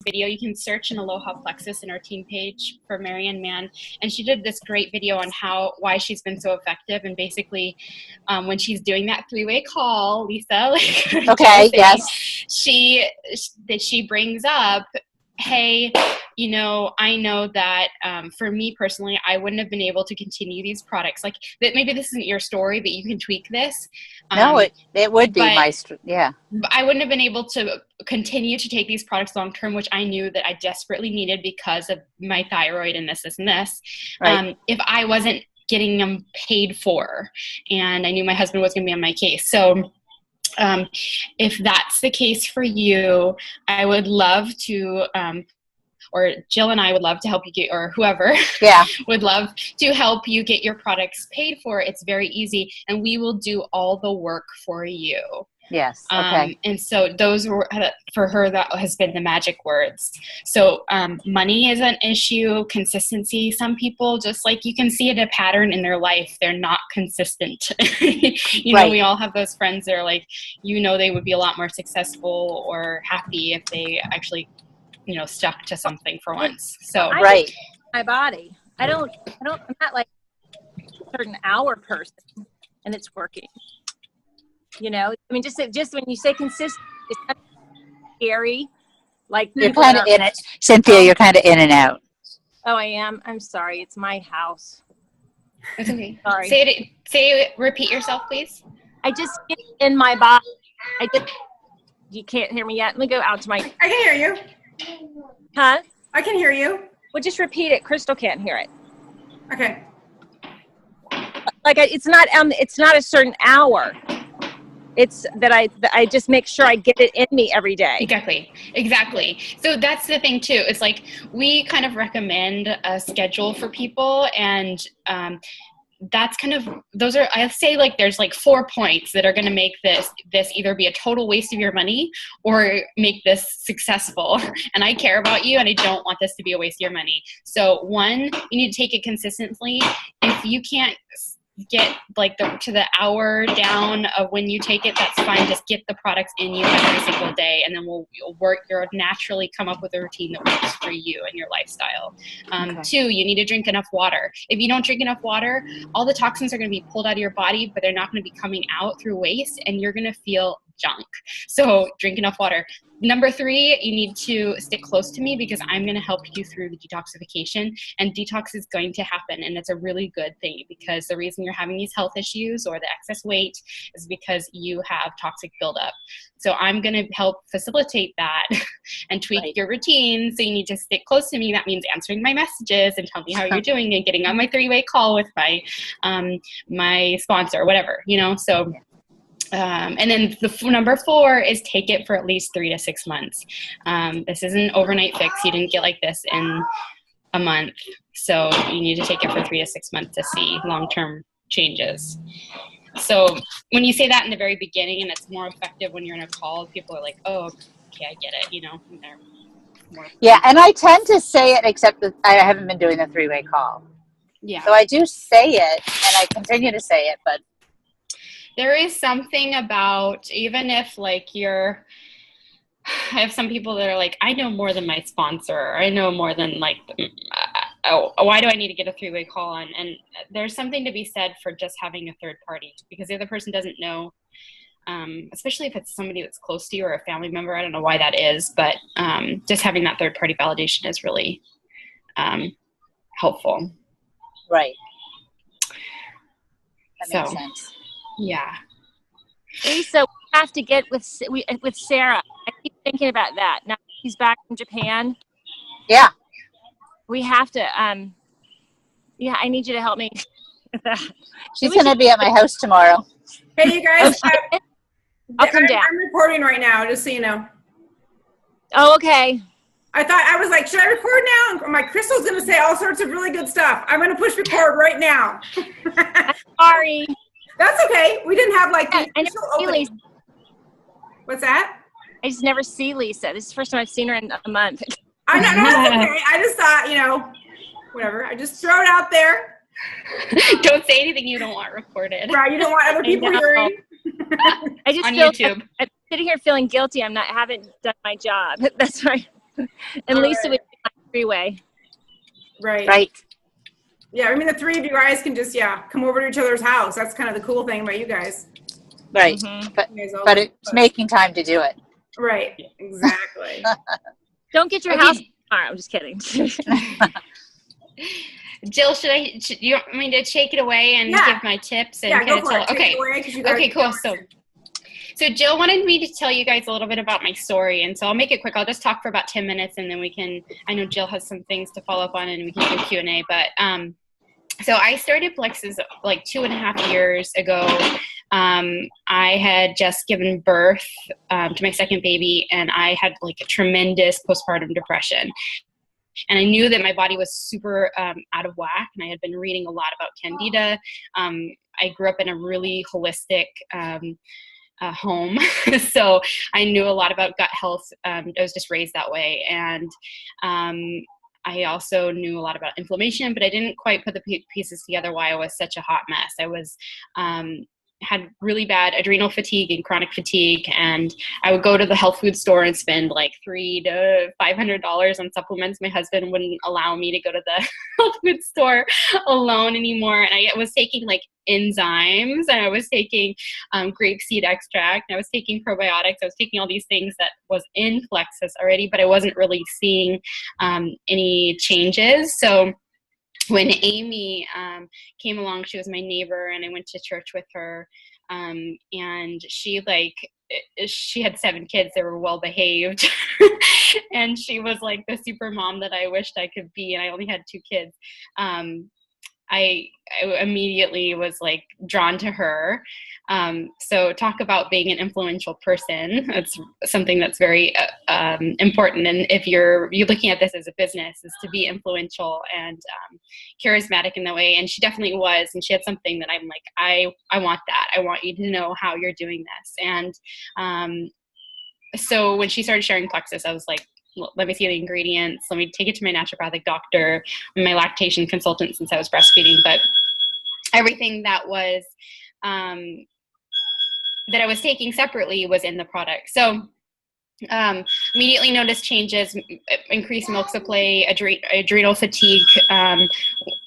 video. You can search in Aloha Plexus in our team page for Marianne Mann. And she did this great video on why she's been so effective. And basically, when she's doing that three-way call, Lisa, like, okay, yes, she brings up, hey, you know, I know that for me personally, I wouldn't have been able to continue these products. Like, that maybe this isn't your story, but you can tweak this. No, it would be my story. Yeah. I wouldn't have been able to continue to take these products long term, which I knew that I desperately needed because of my thyroid and this and this. Right. If I wasn't getting them paid for, and I knew my husband was going to be on my case. So if that's the case for you, I would love to, or Jill and I would love to help you get, or whoever would love to help you get your products paid for. It's very easy, and we will do all the work for you. Yes. Okay. And so those were, for her, that has been the magic words. So money is an issue, consistency. Some people, just like you can see it, a pattern in their life, they're not consistent. You know, we all have those friends that are like, you know, they would be a lot more successful or happy if they actually, you know, stuck to something for once. So my body. I'm not like a certain hour person, and it's working. You know, I mean, just when you say consistent, it's kind of scary. Like, you're kind of in it, Cynthia. You're kind of in and out. Oh, I am. I'm sorry. It's my house. It's okay. Sorry. Repeat yourself, please. I just get in my body. You can't hear me yet. Let me go out to my. I can hear you. Huh? I can hear you. Well, just repeat it. Crystal can't hear it. Okay. Like, it's not a certain hour. It's that I just make sure I get it in me every day. Exactly. So that's the thing too. It's like, we kind of recommend a schedule for people, and that's kind of, those are, I say, like, there's like 4 points that are going to make this either be a total waste of your money or make this successful. And I care about you, and I don't want this to be a waste of your money. So 1, you need to take it consistently. If you can't get like to the hour down of when you take it, that's fine. Just get the products in you every single day, and then you'll naturally come up with a routine that works for you and your lifestyle. 2, you need to drink enough water. If you don't drink enough water, all the toxins are going to be pulled out of your body, but they're not going to be coming out through waste, and you're going to feel junk. So drink enough water. Number 3, you need to stick close to me, because I'm going to help you through the detoxification, and detox is going to happen. And it's a really good thing, because the reason you're having these health issues or the excess weight is because you have toxic buildup. So I'm going to help facilitate that and tweak your routine. So you need to stick close to me. That means answering my messages and telling me how you're doing, and getting on my 3-way call with my, my sponsor, whatever, you know, so. And then number 4 is take it for at least 3 to 6 months. This isn't an overnight fix. You didn't get like this in a month. So you need to take it for 3 to 6 months to see long-term changes. So when you say that in the very beginning, and it's more effective when you're in a call, people are like, oh, okay, I get it, you know. And they're more and I tend to say it, except that I haven't been doing the 3-way call. Yeah. So I do say it, and I continue to say it, but there is something about, even if like I have some people that are like, I know more than my sponsor, or I know more than like, why do I need to get a 3-way call on? And there's something to be said for just having a third party, because the other person doesn't know, especially if it's somebody that's close to you or a family member. I don't know why that is, but just having that third party validation is really helpful. Right. That makes sense. Yeah. Lisa, we have to get with Sarah. I keep thinking about that. Now she's back from Japan. Yeah. We have to, I need you to help me with that. She's going to be at my house tomorrow. Hey, you guys. I'll come down. I'm recording right now, just so you know. Oh, okay. I was like, should I record now? And my Crystal's going to say all sorts of really good stuff. I'm going to push record right now. I'm sorry. That's okay. We didn't have like the official opening. What's that? I just never see Lisa. This is the first time I've seen her in a month. I know, that's okay. I just thought, you know, whatever. I just throw it out there. Don't say anything you don't want recorded. Right, you don't want other people hearing. I just on feel, YouTube. I'm sitting here feeling guilty. Haven't done my job. That's right. And All Lisa right. would be my freeway. Right. Right. Yeah, I mean, the three of you guys can just, come over to each other's house. That's kind of the cool thing about you guys. Right. Mhm. But You guys all but live it's close. making time to do it. Right, exactly. Don't get your Okay. house. All right, I'm just kidding. Jill, should you want me to take it away and Yeah. give my tips and Yeah, kind go of for tell? it. Take Okay. it away, 'cause you gotta Okay, keep cool. going. So Jill wanted me to tell you guys a little bit about my story, and so I'll make it quick. I'll just talk for about 10 minutes, and then we can. I know Jill has some things to follow up on, and we can do Q&A. But so I started Plexus like 2.5 years ago. I had just given birth to my second baby, and I had like a tremendous postpartum depression. And I knew that my body was super out of whack, and I had been reading a lot about Candida. I grew up in a really holistic home, so I knew a lot about gut health. I was just raised that way, and I also knew a lot about inflammation, but I didn't quite put the pieces together why I was such a hot mess. I was had really bad adrenal fatigue and chronic fatigue, and I would go to the health food store and spend like $300 to $500 on supplements. My husband wouldn't allow me to go to the health food store alone anymore, and I was taking like enzymes, and I was taking grapeseed extract, and I was taking probiotics. I was taking all these things that was in Plexus already, but I wasn't really seeing any changes. So when Amy came along, she was my neighbor, and I went to church with her. And she had 7 kids. They were well behaved. And she was like the super mom that I wished I could be. And I only had 2 kids. I immediately was like drawn to her. So talk about being an influential person. It's something that's very important. And if you're looking at this as a business, is to be influential and charismatic in that way. And she definitely was. And she had something that I'm like, I want that. I want you to know how you're doing this. And so when she started sharing Plexus, I was like, let me see the ingredients. Let me take it to my naturopathic doctor, my lactation consultant, since I was breastfeeding. But everything that was that I was taking separately was in the product. So immediately noticed changes: increased milk supply, adrenal fatigue,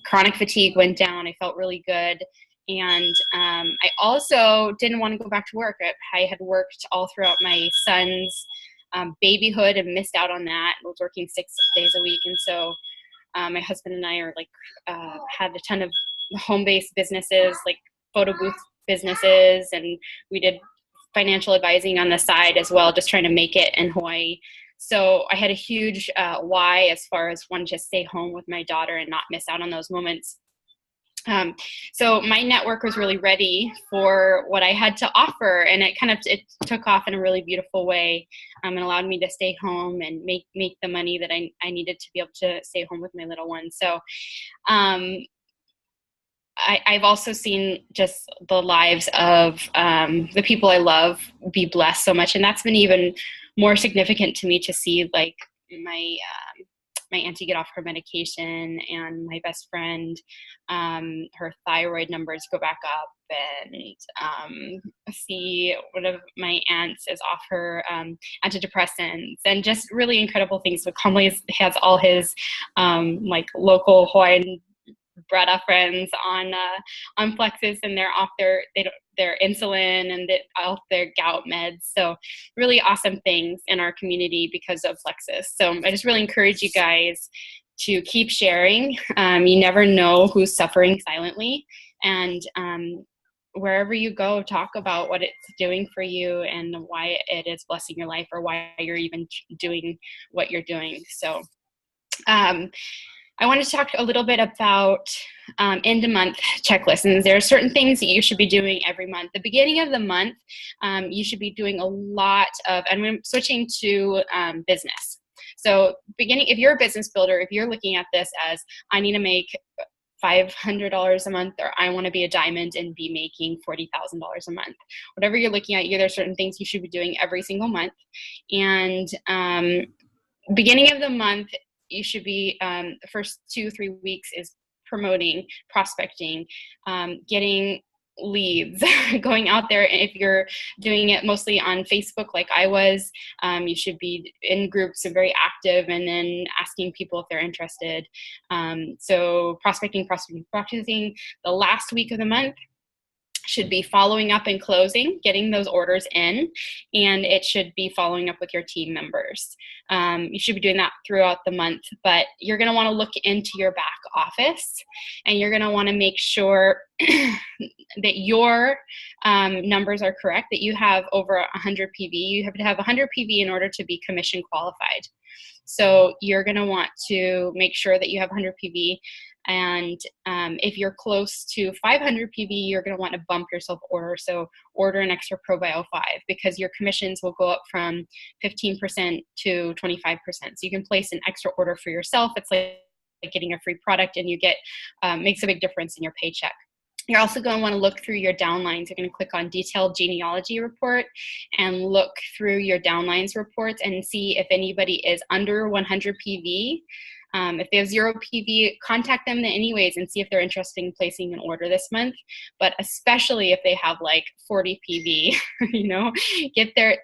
chronic fatigue went down. I felt really good. And I also didn't want to go back to work. I had worked all throughout my son's babyhood and missed out on that. I was working 6 days a week. And so my husband and I are like had a ton of home-based businesses, like photo booth businesses, and we did financial advising on the side as well, just trying to make it in Hawaii. So I had a huge why as far as wanting to stay home with my daughter and not miss out on those moments. So my network was really ready for what I had to offer, and it took off in a really beautiful way, and allowed me to stay home and make the money that I needed to be able to stay home with my little one. So I've also seen just the lives of the people I love be blessed so much, and that's been even more significant to me to see, like my auntie get off her medication, and my best friend, her thyroid numbers go back up, and see one of my aunts is off her antidepressants, and just really incredible things. So Kamali has all his like local Hawaiian Brada friends on Plexus, and they're off their insulin and off their gout meds. So really awesome things in our community because of Plexus. So I just really encourage you guys to keep sharing. You never know who's suffering silently, and wherever you go, talk about what it's doing for you and why it is blessing your life, or why you're even doing what you're doing. So I want to talk a little bit about end of month checklists. And there are certain things that you should be doing every month. The beginning of the month, you should be doing a lot of, and I'm switching to business. So if you're a business builder, if you're looking at this as, I need to make $500 a month, or I want to be a diamond and be making $40,000 a month, whatever you're looking at, there are certain things you should be doing every single month. And beginning of the month, you should be, the first 2-3 weeks is promoting, prospecting, getting leads going out there. If you're doing it mostly on Facebook like I was, you should be in groups and very active, and then asking people if they're interested. So prospecting, the last week of the month should be following up and closing, getting those orders in, and it should be following up with your team members. You should be doing that throughout the month, but you're going to want to look into your back office, and you're going to want to make sure that your numbers are correct, that you have over 100 PV. You have to have 100 PV in order to be commission qualified. So you're going to want to make sure that you have 100 PV. And if you're close to 500 PV, you're going to want to bump your self order. So order an extra ProBio 5, because your commissions will go up from 15% to 25%. So you can place an extra order for yourself. It's like getting a free product, and you get makes a big difference in your paycheck. You're also going to want to look through your downlines. You're going to click on detailed genealogy report and look through your downlines reports and see if anybody is under 100 PV. If they have 0 PV, contact them anyways and see if they're interested in placing an order this month. But especially if they have like 40 PV, you know, get their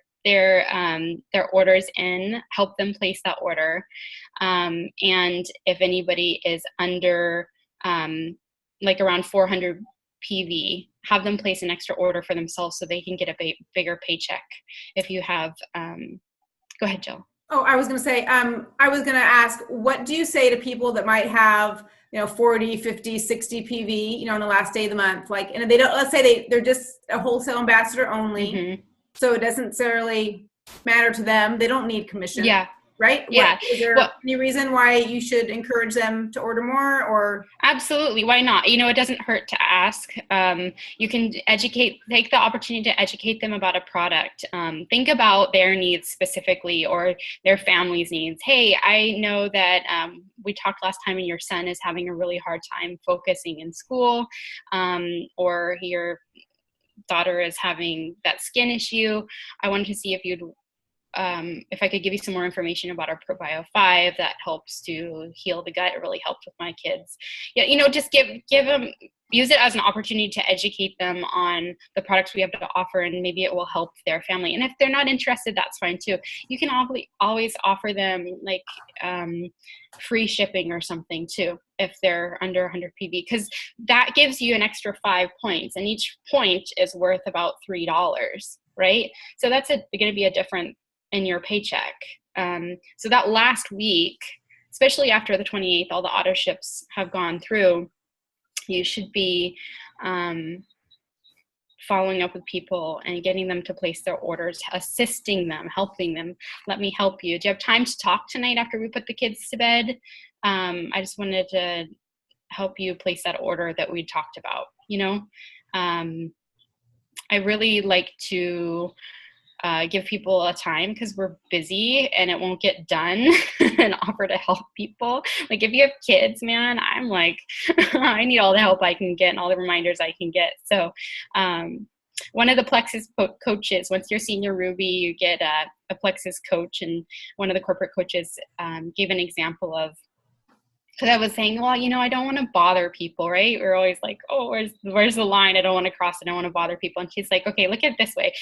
orders in, help them place that order. And if anybody is under like around 400 PV, have them place an extra order for themselves so they can get a bigger paycheck. If you have, go ahead, Jill. Oh, I was going to say, I was going to ask, what do you say to people that might have, 40, 50, 60 PV, on the last day of the month? Like, and they don't, let's say they're just a wholesale ambassador only. Mm-hmm. So it doesn't necessarily matter to them. They don't need commission. Yeah. Right? Yeah. Is there any reason why you should encourage them to order more, or? Absolutely. Why not? It doesn't hurt to ask. You can take the opportunity to educate them about a product. Think about their needs specifically, or their family's needs. Hey, I know that we talked last time and your son is having a really hard time focusing in school, or your daughter is having that skin issue. I wanted to see if I could give you some more information about our ProBio 5 that helps to heal the gut. It really helped with my kids. Yeah, just give them, use it as an opportunity to educate them on the products we have to offer, and maybe it will help their family. And if they're not interested, that's fine too. You can always offer them like free shipping or something too, if they're under 100 PV, because that gives you an extra 5 points, and each point is worth about $3, right? So that's going to be a different in your paycheck. So that last week, especially after the 28th, all the auto ships have gone through, you should be following up with people and getting them to place their orders, assisting them, helping them. Let me help you. Do you have time to talk tonight after we put the kids to bed? I just wanted to help you place that order that we talked about. I really like to give people a time, because we're busy and it won't get done, and offer to help people. Like if you have kids, man, I'm like, I need all the help I can get and all the reminders I can get. So one of the Plexus coaches, once you're senior Ruby, you get a Plexus coach, and one of the corporate coaches gave an example of, because I was saying, well, I don't want to bother people, right? We're always like, oh, where's the line? I don't want to cross it. I don't want to bother people. And she's like, okay, look at it this way.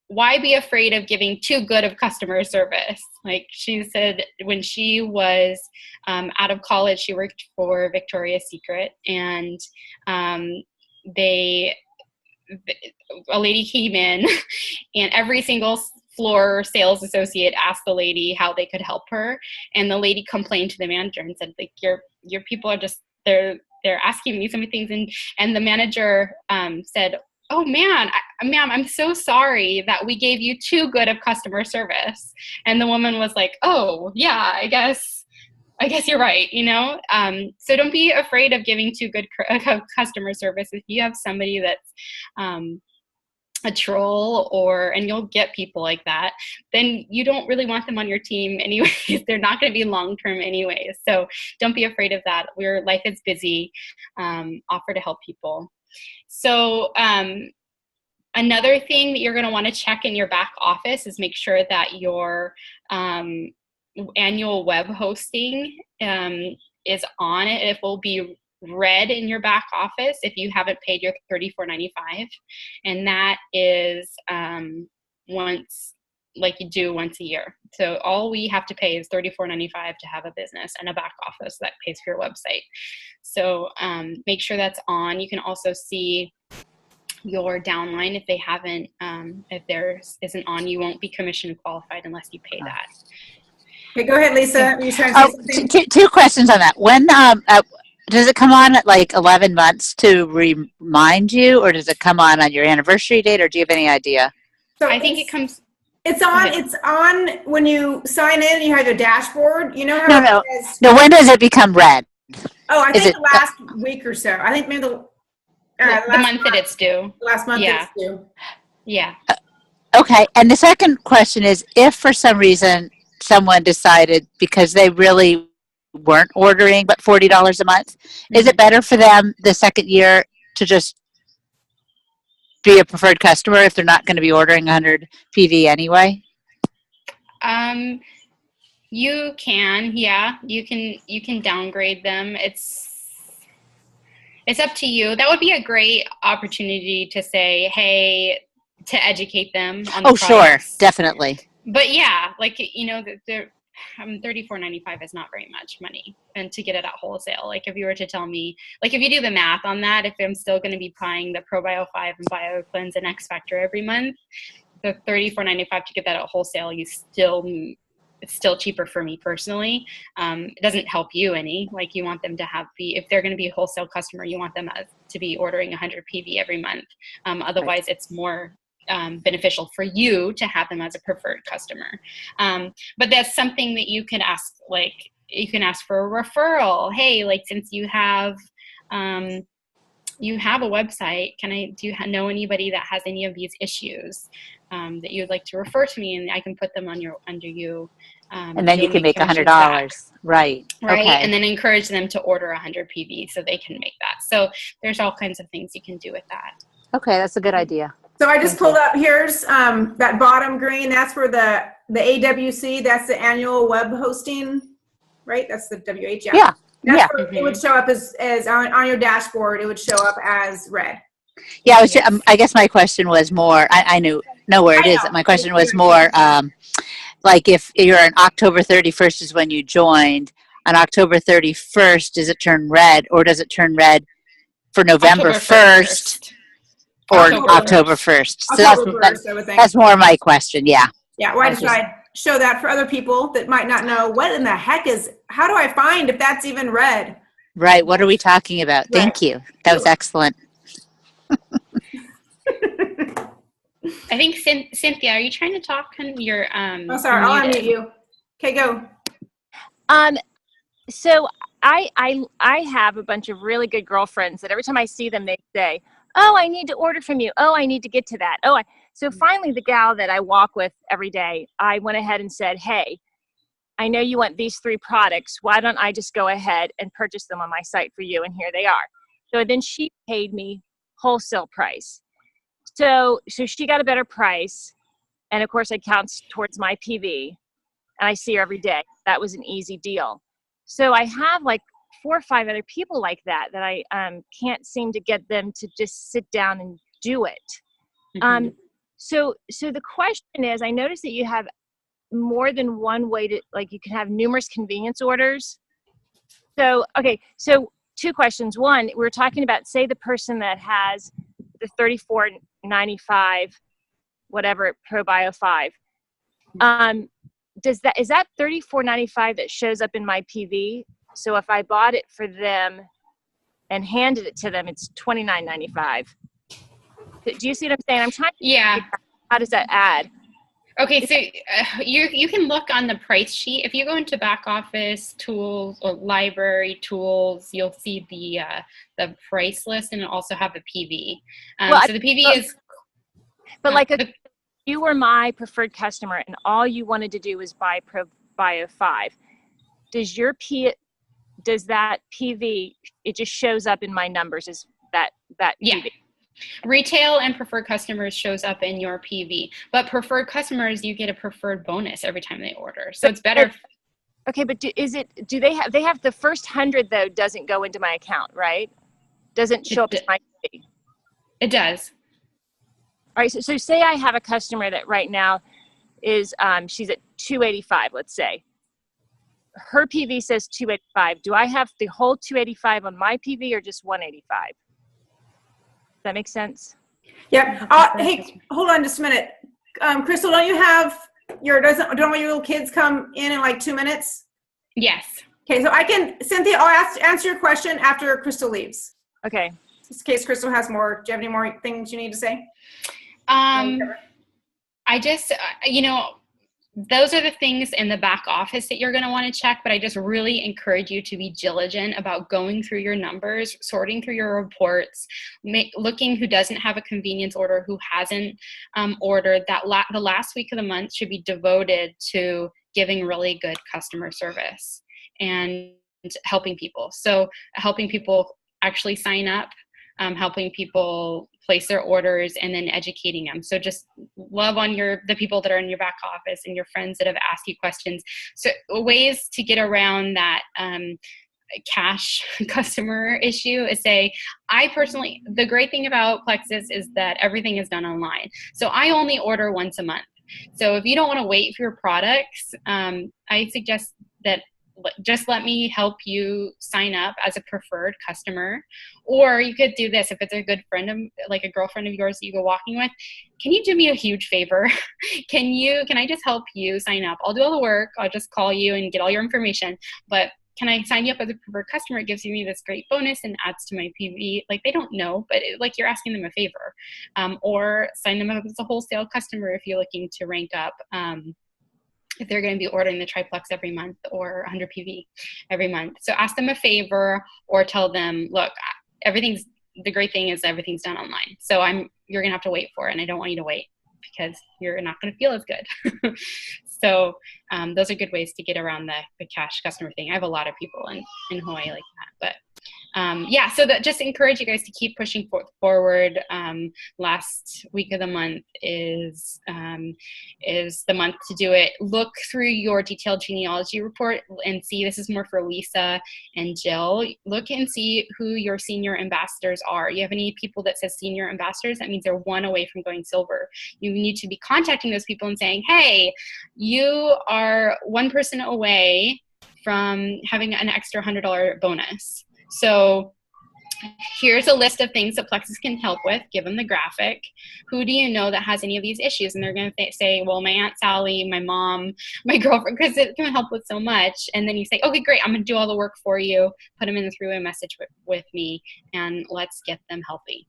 Why be afraid of giving too good of customer service? Like she said, when she was out of college, she worked for Victoria's Secret, and a lady came in, and every single floor sales associate asked the lady how they could help her, and the lady complained to the manager and said, like, your people are just, they're asking me so many things, and the manager said, oh man, ma'am, I'm so sorry that we gave you too good of customer service. And the woman was like, oh yeah, I guess you're right, So don't be afraid of giving too good customer service. If you have somebody that's a troll, and you'll get people like that, then you don't really want them on your team anyways. They're not going to be long-term anyways. So don't be afraid of that. Life is busy. Offer to help people. So another thing that you're going to want to check in your back office is make sure that your annual web hosting is on it. It will be red in your back office if you haven't paid your $34.95, and that is once, like you do once a year. So all we have to pay is $34.95 to have a business and a back office that pays for your website. So make sure that's on. You can also see your downline if they haven't, if theirs isn't on. You won't be commission qualified unless you pay that. Okay, go ahead, Lisa. Are you trying to say something? Two questions on that. When does it come on at like 11 months to remind you, or does it come on your anniversary date, or do you have any idea? So I think it comes. It's on. It's on when you sign in. You have your dashboard. You know how No. it says, No, when does it become red? oh, I Is think it- the last week or so. I think maybe the month that it's due. last month Yeah. it's due. Yeah. Okay. And the second question is, if for some reason someone decided, because they really weren't ordering but $40 a month, is it better for them the second year to just be a preferred customer if they're not going to be ordering 100 PV anyway? You can, yeah, you can downgrade them. It's up to you. That would be a great opportunity to say, hey, to educate them on the Oh, sure, products. definitely. But yeah, like, you know, $34.95 is not very much money, and to get it at wholesale. Like if you were to tell me, like if you do the math on that, if I'm still going to be buying the ProBio 5 and BioCleanse and X Factor every month, the $34.95 to get that at wholesale, it's still cheaper for me personally. It doesn't help you any. Like you want them to if they're going to be a wholesale customer, you want them to be ordering 100 PV every month. Otherwise, it's more beneficial for you to have them as a preferred customer. But that's something that you can ask. Like you can ask for a referral. Hey, like since you have a website, do you know anybody that has any of these issues that you would like to refer to me, and I can put them under you. And then you can make commissions $100. back. Right. Right. Okay. And then encourage them to order 100 PV so they can make that. So there's all kinds of things you can do with that. Okay, that's a good idea. So I just pulled up, here's that bottom green, that's for the AWC, that's the annual web hosting, right? That's the WH. Yeah. That's Yeah. where it would show up as on your dashboard, it would show up as red. Yeah, I guess my question was more, I know where it is. My question was more, like if you're on October 31st is when you joined, on October 31st, does it turn red, or does it turn red for November 1st or October 1st? So October 1st, I would think. that's more my question, yeah. Yeah, why did I show that for other people that might not know what in the heck how do I find if that's even red? Right, what are we talking about? Right. Thank you. That was excellent. I think Cynthia, are you trying to talk? You're Oh, sorry, I'll unmute you. Okay, go. So I have a bunch of really good girlfriends that every time I see them, they say, "Oh, I need to order from you. Oh, I need to get to that." So finally, the gal that I walk with every day, I went ahead and said, "Hey, I know you want these 3 products. Why don't I just go ahead and purchase them on my site for you?" And here they are. So then she paid me wholesale price. So she got a better price. And of course it counts towards my PV, and I see her every day. That was an easy deal. So I have like 4 or 5 other people like that I can't seem to get them to just sit down and do it. Mhm. So the question is, I noticed that you have more than one way to, like, you can have numerous convenience orders. So, okay, so 2 questions. One, we were talking about, say the person that has the $34.95, whatever, ProBio 5. Is that $34.95 that shows up in my PV? So if I bought it for them and handed it to them, it's $29.95. Do you see what I'm saying? I'm trying to Yeah. how does that add? Okay, so you can look on the price sheet. If you go into back office tools or library tools, you'll see the price list, and it'll also have the PV. So the PV is. But like if you were my preferred customer and all you wanted to do was buy ProBio 5, does that PV, it just shows up in my numbers as that Yeah. PV? Retail and preferred customers shows up in your PV, but preferred customers, you get a preferred bonus every time they order. So it's better. Okay, but do they have the first 100 though doesn't go into my account, right? Doesn't show up as my fee. It does. All right, so say I have a customer that right now is she's at 285, let's say. Her PV says 285. Do I have the whole 285 on my PV or just 185? Does that make sense? Yep. Hey, hold on just a minute. Crystal, don't your little kids come in like 2 minutes? Yes. Okay, so Cynthia, I'll answer your question after Crystal leaves. Okay. Just in case Crystal has more. Do you have any more things you need to say? I just, those are the things in the back office that you're going to want to check, but I just really encourage you to be diligent about going through your numbers, sorting through your reports, looking who doesn't have a convenience order, who hasn't ordered. The last week of the month should be devoted to giving really good customer service and helping people. So helping people actually sign up, helping people place their orders, and then educating them. So just love on the people that are in your back office and your friends that have asked you questions. So ways to get around that cash customer issue is the great thing about Plexus is that everything is done online. So I only order once a month. So if you don't want to wait for your products, I suggest that just let me help you sign up as a preferred customer. Or you could do this if it's a good friend, like a girlfriend of yours that you go walking with. Can you do me a huge favor? Can I just help you sign up? I'll do all the work. I'll just call you and get all your information. But can I sign you up as a preferred customer? It gives me this great bonus and adds to my PV. Like, they don't know, but you're asking them a favor. Or sign them up as a wholesale customer if you're looking to rank up. If they're going to be ordering the triplex every month or 100 PV every month. So ask them a favor or tell them, look, the great thing is everything's done online. So you're going to have to wait for it, and I don't want you to wait because you're not going to feel as good. So those are good ways to get around the cash customer thing. I have a lot of people in Hawaii like that, but so that just encourage you guys to keep pushing forward. Last week of the month is the month to do it. Look through your detailed genealogy report and see, this is more for Lisa and Jill. Look and see who your senior ambassadors are. You have any people that says senior ambassadors? That means they're one away from going silver. You need to be contacting those people and saying, hey, you are one person away from having an extra $100 bonus. So here's a list of things that Plexus can help with. Give them the graphic. Who do you know that has any of these issues? And they're going to say, well, my Aunt Sally, my mom, my girlfriend, because it can help with so much. And then you say, okay, great, I'm going to do all the work for you. Put them in the three-way message with me, and let's get them healthy.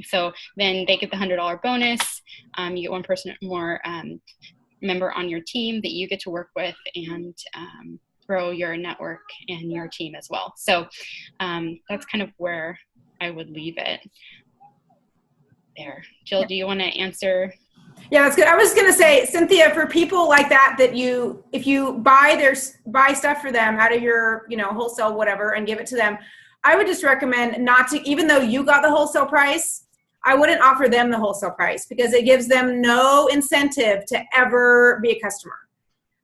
So then they get the $100 bonus. You get one person more member on your team that you get to work with, and grow your network and your team as well. So that's kind of where I would leave it there. Jill, do you want to answer? Yeah, that's good. I was going to say, Cynthia, for people like that if you buy stuff for them out of your, wholesale, whatever, and give it to them, I would just recommend not to, even though you got the wholesale price, I wouldn't offer them the wholesale price because it gives them no incentive to ever be a customer.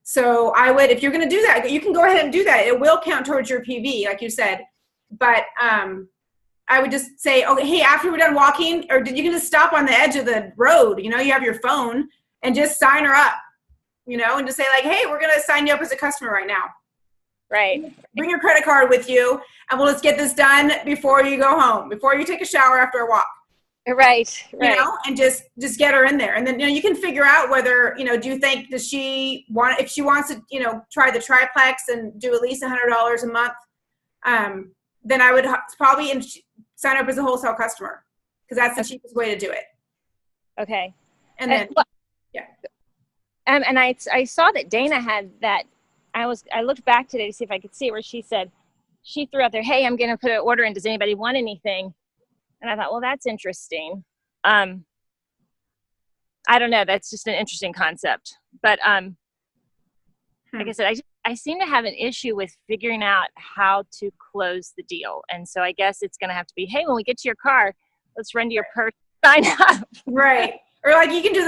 So I would, if you're going to do that, you can go ahead and do that. It will count towards your PV, like you said. But I would just say, okay, hey, after we're done walking, or you can just stop on the edge of the road. You have your phone and just sign her up, and just say like, hey, we're going to sign you up as a customer right now. Right. Bring your credit card with you, and we'll just get this done before you go home, before you take a shower after a walk. Right. And just get her in there. And then, you can figure out whether, do you think, if she wants to, try the triplex and do at least $100 a month, then I would probably sign up as a wholesale customer because that's the cheapest way to do it. Okay. And then, yeah. And I saw that Dana had that. I looked back today to see if I could see where she said, she threw out there, hey, I'm going to put an order in. Does anybody want anything? And I thought, well, that's interesting. I don't know. That's just an interesting concept. But like I said, I seem to have an issue with figuring out how to close the deal. And so I guess it's going to have to be, hey, when we get to your car, let's run to your purse, sign up. Right. Or like you can do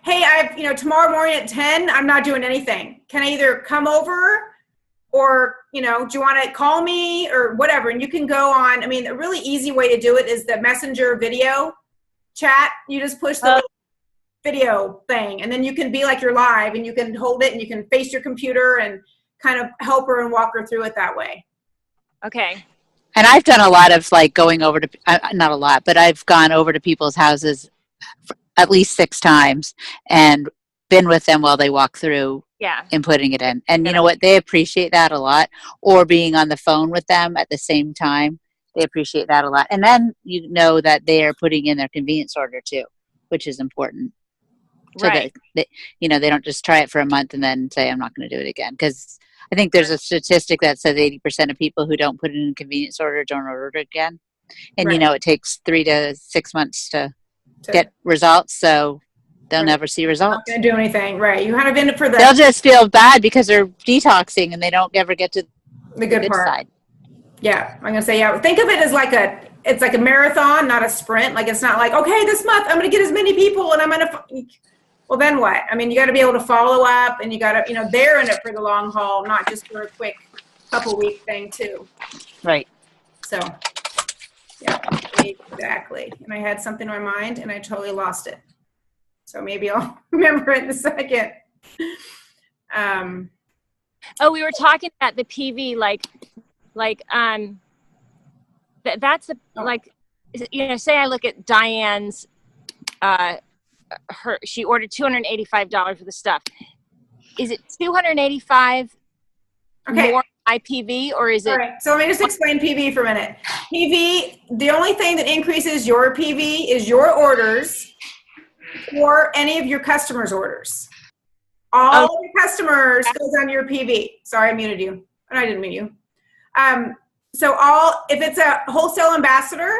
hey, tomorrow morning at 10, I'm not doing anything. Can I either come over or, do you want to call me or whatever? And you can go on. I mean, a really easy way to do it is the Messenger video chat. You just push the video thing, and then you can be like you're live, and you can hold it, and you can face your computer and kind of help her and walk her through it that way. Okay. And I've done a lot of like going over to, not a lot, but I've gone over to people's houses at least 6 times and been with them while they walk through and putting it in. And you know what? They appreciate that a lot. Or being on the phone with them at the same time. They appreciate that a lot. And then you know that they are putting in their convenience order too, which is important. So that they don't just try it for a month and then say, I'm not going to do it again. Because I think there's a statistic that says 80% of people who don't put it in a convenience order don't order it again. And it takes 3 to 6 months to get results. So they'll never see results. Not going to do anything. Right. You kind of in it for the. They'll just feel bad because they're detoxing and they don't ever get to the good part. Side. Yeah. I'm going to say, think of it as it's like a marathon, not a sprint. Like, it's not like, okay, this month I'm going to get as many people and I'm going to, well, then what? I mean, you got to be able to follow up, and you got to, they're in it for the long haul, not just for a quick couple week thing too. Right. So, yeah, exactly. And I had something in my mind and I totally lost it. So maybe I'll remember it in a second. We were talking about the PV, that's say I look at Diane's, she ordered $285 for the stuff. Is it $285 more IPV, or is it? All right. So let me just explain PV for a minute. PV, the only thing that increases your PV is your orders or any of your customers' orders. All of your customers goes on your PV. Sorry, I muted you. And I didn't mute you. If it's a wholesale ambassador,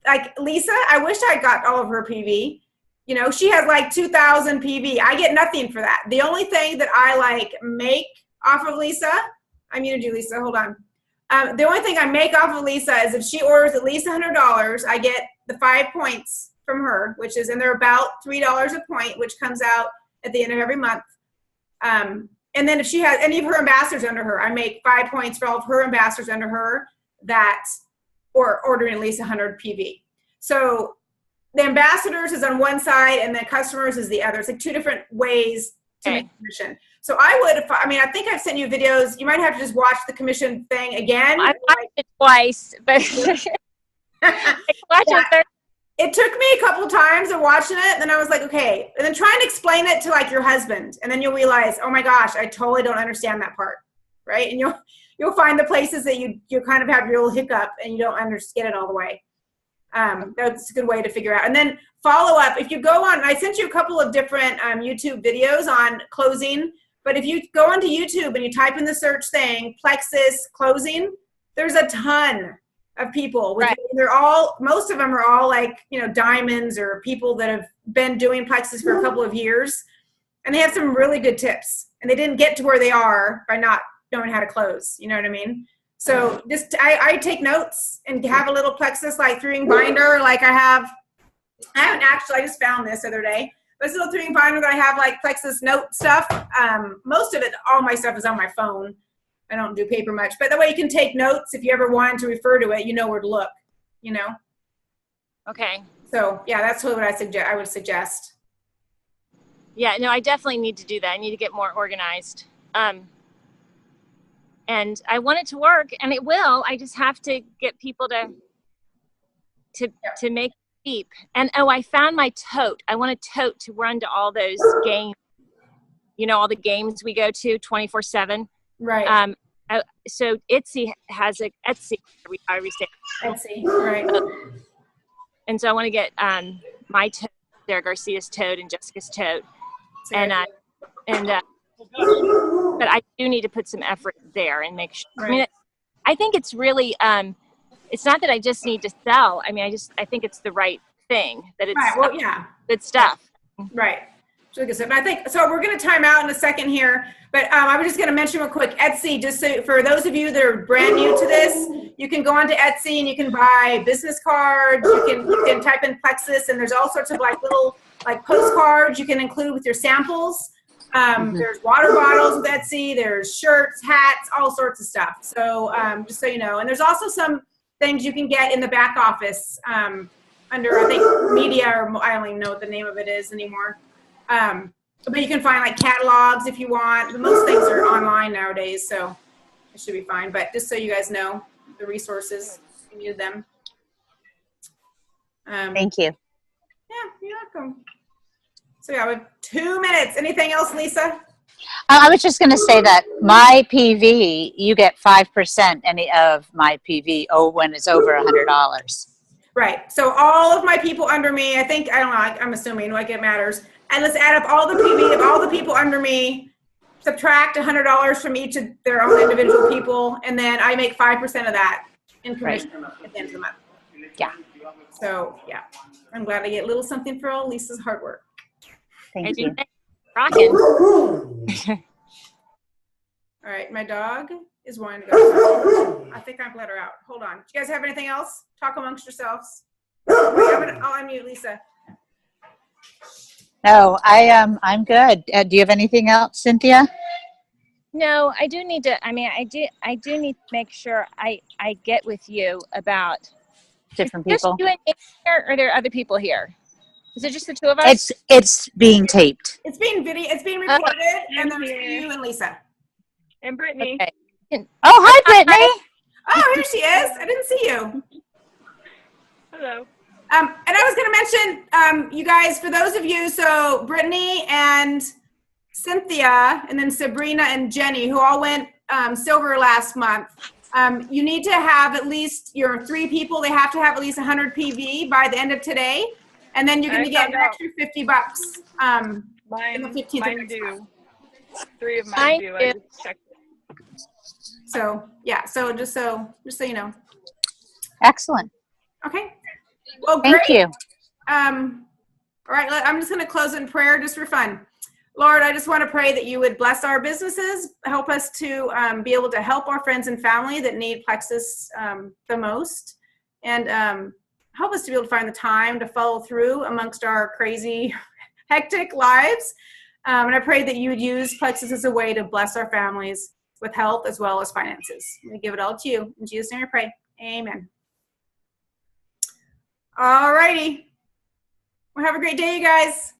like Lisa, I wish I got all of her PV. She has like 2,000 PV. I get nothing for that. The only thing that I make off of Lisa, I muted you, Lisa, hold on. The only thing I make off of Lisa is if she orders at least $100, I get the 5 points from her, and they're about $3 a point, which comes out at the end of every month. And then if she has any of her ambassadors under her, I make 5 points for all of her ambassadors under her or ordering at least 100 PV. So the ambassadors is on one side and the customers is the other. It's like 2 different ways to make commission. So I think I've sent you videos. You might have to just watch the commission thing again. I've watched it twice, but it took me a couple times of watching it. And then I was like, okay. And then try and explain it to your husband. And then you'll realize, oh my gosh, I totally don't understand that part. Right. And you'll find the places that you kind of have your little hiccup and you don't get it all the way. That's a good way to figure out. And then follow up. If you go on, I sent you a couple of different YouTube videos on closing, but if you go onto YouTube and you type in the search thing, Plexus closing, there's a ton of people. Most of them are all diamonds or people that have been doing Plexus for a couple of years, and they have some really good tips, and they didn't get to where they are by not knowing how to close. You know what I mean? So I take notes and have a little Plexus 3-ring binder I just found this the other day. But it's a little 3-ring binder that I have Plexus note stuff. Most of it, all my stuff is on my phone. I don't do paper much. But that way you can take notes if you ever wanted to refer to it. You know where to look, Okay. So, yeah, that's what I would suggest. Yeah, no, I definitely need to do that. I need to get more organized. And I want it to work, and it will. I just have to get people to make it cheap. And I found my tote. I want a tote to run to all those games. All the games we go to 24/7. Right. So Etsy has Etsy. Etsy, right. And so I want to get my tote, Sarah Garcia's tote, and Jessica's tote, but I do need to put some effort there and make sure. Right. I mean, I think it's really, it's not that I just need to sell. I mean, I think it's the right thing that it's good stuff. Right. Really good stuff. And I think, so we're going to time out in a second here, but I was just going to mention real quick, Etsy, just so for those of you that are brand new to this, you can go onto Etsy and you can buy business cards. You can type in Plexus, and there's all sorts of little postcards you can include with your samples. There's water bottles with Etsy. There's shirts, hats, all sorts of stuff. So just so you know. And there's also some things you can get in the back office under, I think, media, or I don't even know what the name of it is anymore. But you can find like catalogs if you want. But most things are online nowadays, so it should be fine. But just so you guys know the resources, if you need them. Thank you. Yeah, you're welcome. So yeah, we have 2 minutes. Anything else, Lisa? I was just going to say that my PV, you get 5% any of my PV when it's over $100. Right. So all of my people under me, I think, I don't know, I'm assuming, like it matters. And let's add up all the PV of all the people under me, subtract $100 from each of their own individual people, and then I make 5% of that in commission at the end of the month. Yeah. So yeah, I'm glad I get a little something for all Lisa's hard work. Thank you. Rocking. All right, my dog is wanting to go. I think I've let her out. Hold on. Do you guys have anything else? Talk amongst yourselves. Wait, I'll unmute Lisa. No, I'm good. Do you have anything else, Cynthia? No, I do need to. I mean, I do need to make sure I get with you about Different just people. you and me here, or are there other people here? Is it just the two of us? It's being taped. It's being recorded, and there's you and Lisa. And Brittany. Okay. Oh, hi, Brittany. Oh, here she is. I didn't see you. Hello. And I was going to mention, you guys, for those of you, so Brittany and Cynthia, and then Sabrina and Jenny, who all went silver last month, you need to have at least your 3 people. They have to have at least 100 PV by the end of today, and then you're going to get an extra $50. Mine do. 3 of mine do. I just checked. So yeah, so just so you know. Excellent. Okay. Well, great. Thank you. All right, I'm just going to close in prayer just for fun. Lord, I just want to pray that you would bless our businesses, help us to be able to help our friends and family that need Plexus the most, and help us to be able to find the time to follow through amongst our crazy, hectic lives. And I pray that you would use Plexus as a way to bless our families with health as well as finances. We give it all to you. In Jesus' name I pray. Amen. All righty. Well, have a great day, you guys.